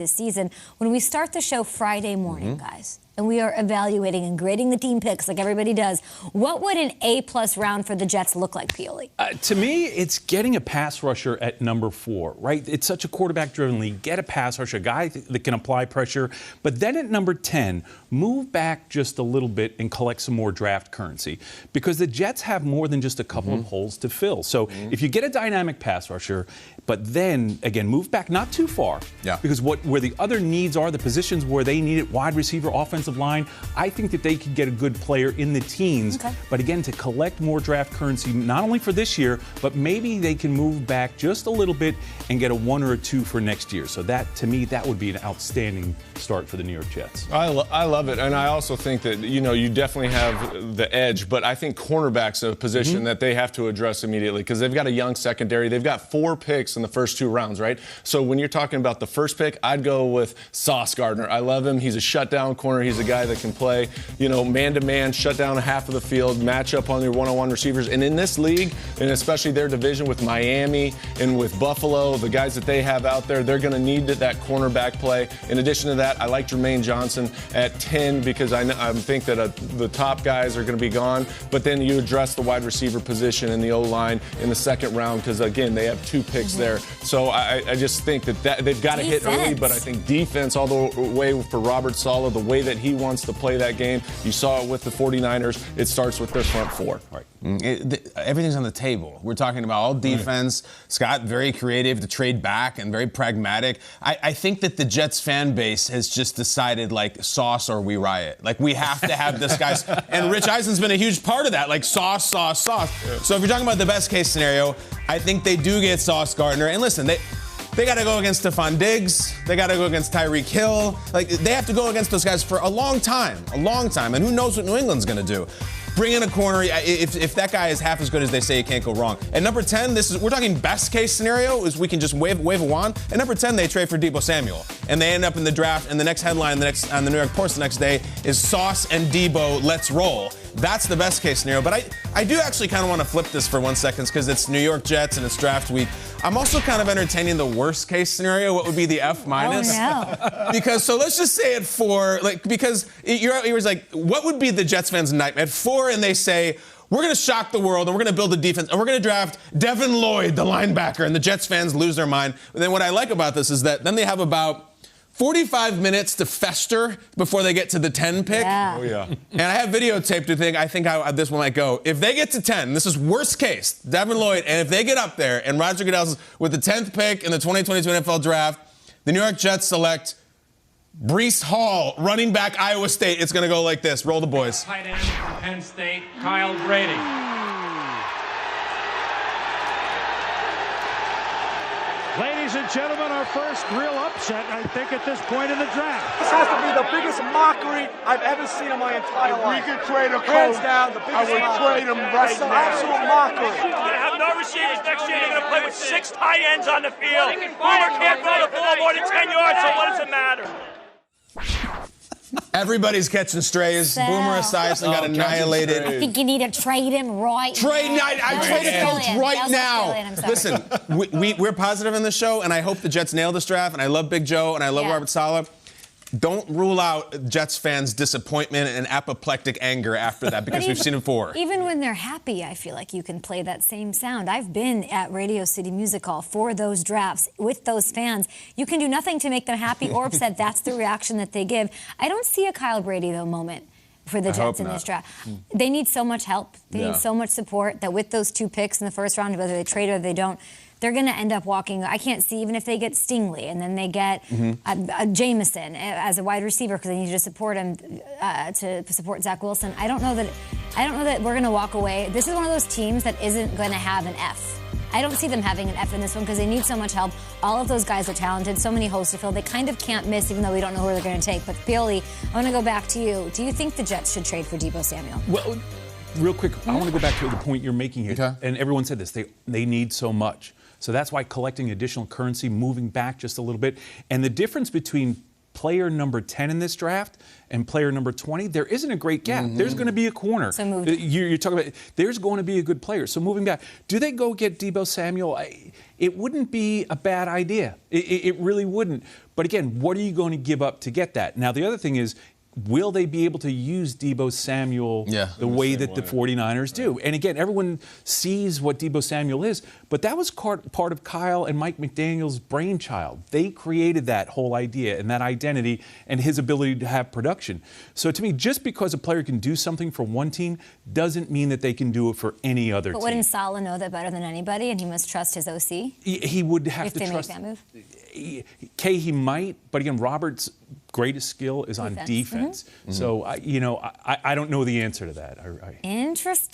this season. When we start the show Friday morning, guys, and we are evaluating and grading the team picks like everybody does, what would an A-plus round for the Jets look like, Pioli? To me, it's getting a pass rusher at number 4, right? It's such a quarterback-driven league. Get a pass rusher, a guy that can apply pressure. But then at number 10, move back just a little bit and collect some more draft currency. Because the Jets have more than just a couple of holes to fill. So if you get a dynamic pass rusher, but then, again, move back not too far. Yeah. Because where the other needs are, the positions where they need it, wide receiver, offensive line, I think that they could get a good player in the teens. Okay. But again, to collect more draft currency, not only for this year, but maybe they can move back just a little bit and get a 1 or a 2 for next year. So that, to me, that would be an outstanding start for the New York Jets. I love it. And I also think that, you definitely have the edge. But I think cornerback's a position that they have to address immediately because they've got a young secondary. They've got 4 picks in the first 2 rounds, right? So when you're talking about the first pick, I'd go with Sauce Gardner. I love him. He's a shutdown corner. He's a guy that can play, man-to-man, shut down half of the field, match up on your one-on-one receivers. And in this league, and especially their division with Miami and with Buffalo, the guys that they have out there, they're going to need that cornerback play. In addition to that, I like Jermaine Johnson at 10 because I think that the top guys are going to be gone. But then you address the wide receiver position in the O-line in the second round because, again, they have 2 picks there. So I just think that they've got to hit early, but I think defense all the way for Robert Saleh, the way that he wants to play that game, you saw it with the 49ers, it starts with their front 4. Right. Everything's on the table. We're talking about all defense. Scott, very creative to trade back and very pragmatic. I think that the Jets fan base has just decided, like, Sauce or we riot. Like, we have to have this guy. And Rich Eisen's been a huge part of that, like Sauce, Sauce, Sauce. Yeah. So if you're talking about the best case scenario, I think they do get Sauce Gardner. And listen, they got to go against Stephon Diggs. They got to go against Tyreek Hill. Like, they have to go against those guys for a long time. And who knows what New England's going to do. Bring in a corner. If that guy is half as good as they say, you can't go wrong. At number 10, we're talking best case scenario is we can just wave a wand. At number 10, they trade for Deebo Samuel. And they end up in the draft, and the next headline on the New York Post the next day is Sauce and Deebo, let's roll. That's the best case scenario. But I do actually kind of want to flip this for 1 second because it's New York Jets and it's draft week. I'm also kind of entertaining the worst case scenario. What would be the F minus? Oh, no. Because, so let's just say at 4, because you're like, what would be the Jets fans' nightmare? At 4, and they say, we're going to shock the world, and we're going to build a defense, and we're going to draft Devin Lloyd, the linebacker, and the Jets fans lose their mind. And then what I like about this is that then they have about 45 minutes to fester before they get to the 10 pick. Yeah. Oh, yeah. And I have videotaped to think, how this one might go. If they get to 10, this is worst case, Devin Lloyd, and if they get up there, and Roger Goodell's with the 10th pick in the 2022 NFL Draft, the New York Jets select Breece Hall, running back, Iowa State. It's going to go like this. Roll the boys. Tight end from Penn State, Kyle Brady. Ladies and gentlemen, our first real upset, I think, at this point in the draft. This has to be the biggest mockery I've ever seen in my entire life. We could trade a Hands coach. down, the biggest I would trade him right That's an now. absolute mockery. You're going to have no receivers next year. You're going to play with 6 tight ends on the field. Boomer can't throw the ball more than 10 yards, so what does it matter? Everybody's catching strays. So. Boomer Esiason got annihilated. I think you need to trade him right Trade now. night. I trade a coach right now. Listen, we're positive in the show, and I hope the Jets nail this draft. And I love Big Joe, and I love Robert Saleh. Don't rule out Jets fans' disappointment and apoplectic anger after that because we've seen it before. Even when they're happy, I feel like you can play that same sound. I've been at Radio City Music Hall for those drafts with those fans. You can do nothing to make them happy or upset. That's the reaction that they give. I don't see a Kyle Brady, though, moment for the Jets in this draft. They need so much help. They need so much support that with those 2 picks in the first round, whether they trade or they don't, they're going to end up walking. I can't see, even if they get Stingley and then they get a Jameson as a wide receiver because they need to support him to support Zach Wilson. I don't know that we're going to walk away. This is one of those teams that isn't going to have an F. I don't see them having an F in this one because they need so much help. All of those guys are talented, so many holes to fill. They kind of can't miss, even though we don't know who they're going to take. But Pioli, I want to go back to you. Do you think the Jets should trade for Deebo Samuel? Well, real quick, I want to go back to the point you're making here. Okay. And everyone said this. They need so much. So that's why collecting additional currency, moving back just a little bit. And the difference between player number 10 in this draft and player number 20, there isn't a great gap. There's going to be a corner. So moved. You're talking about, there's going to be a good player. So moving back, do they go get Deebo Samuel? It wouldn't be a bad idea. It really wouldn't. But again, what are you going to give up to get that? Now, the other thing is, will they be able to use Deebo Samuel the way that the 49ers do? And again, everyone sees what Deebo Samuel is, but that was part of Kyle and Mike McDaniel's brainchild. They created that whole idea and that identity and his ability to have production. So to me, just because a player can do something for one team doesn't mean that they can do it for any other team. But wouldn't Saleh know that better than anybody, and he must trust his OC? He would have if to they trust. Make that move? He might, but again, Robert's greatest skill is on defense. So, I don't know the answer to that. Interesting.